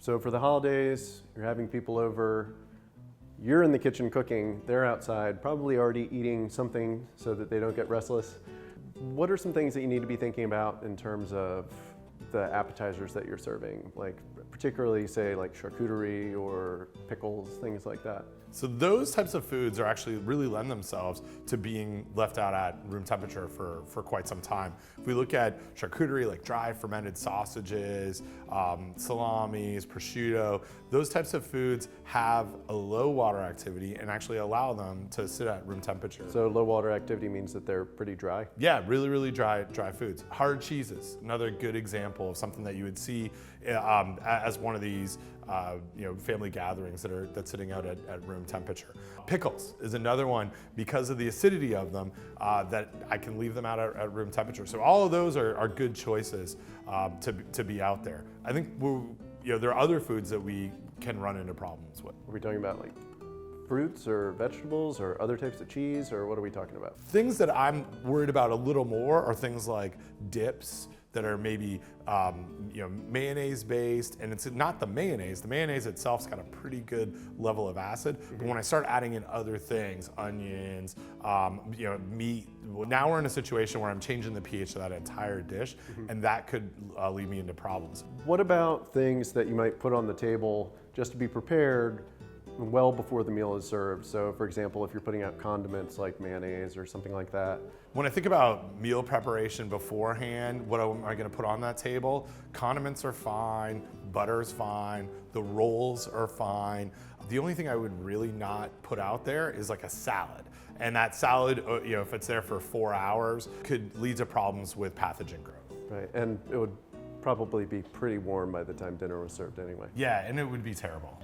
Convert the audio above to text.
So for the holidays, you're having people over, you're in the kitchen cooking, they're outside, probably already eating something so that they don't get restless. What are some things that you need to be thinking about in terms of the appetizers that you're serving? Like particularly say like charcuterie or pickles, things like that. So those types of foods are actually really lend themselves to being left out at room temperature for quite some time. If we look at charcuterie, like dry fermented sausages, salamis, prosciutto, those types of foods have a low water activity and actually allow them to sit at room temperature. So low water activity means that they're pretty dry? Yeah, really, really dry foods. Hard cheeses, another good example of something that you would see as one of these family gatherings that's sitting out at room temperature. Pickles is another one because of the acidity of them that I can leave them out at room temperature. So all of those are good choices to be out there. I think there are other foods that we can run into problems with. Are we talking about like fruits or vegetables or other types of cheese, or what are we talking about? Things that I'm worried about a little more are things like dips that are maybe mayonnaise based, and it's not the mayonnaise. The mayonnaise itself's got a pretty good level of acid, but when I start adding in other things, onions, meat, now we're in a situation where I'm changing the pH of that entire dish, and that could lead me into problems. What about things that you might put on the table just to be prepared well before the meal is served? So for example, if you're putting out condiments like mayonnaise or something like that. When I think about meal preparation beforehand, what am I gonna put on that table? Condiments are fine, butter's fine, the rolls are fine. The only thing I would really not put out there is like a salad. And that salad, if it's there for 4 hours, could lead to problems with pathogen growth. Right, and it would probably be pretty warm by the time dinner was served anyway. Yeah, and it would be terrible.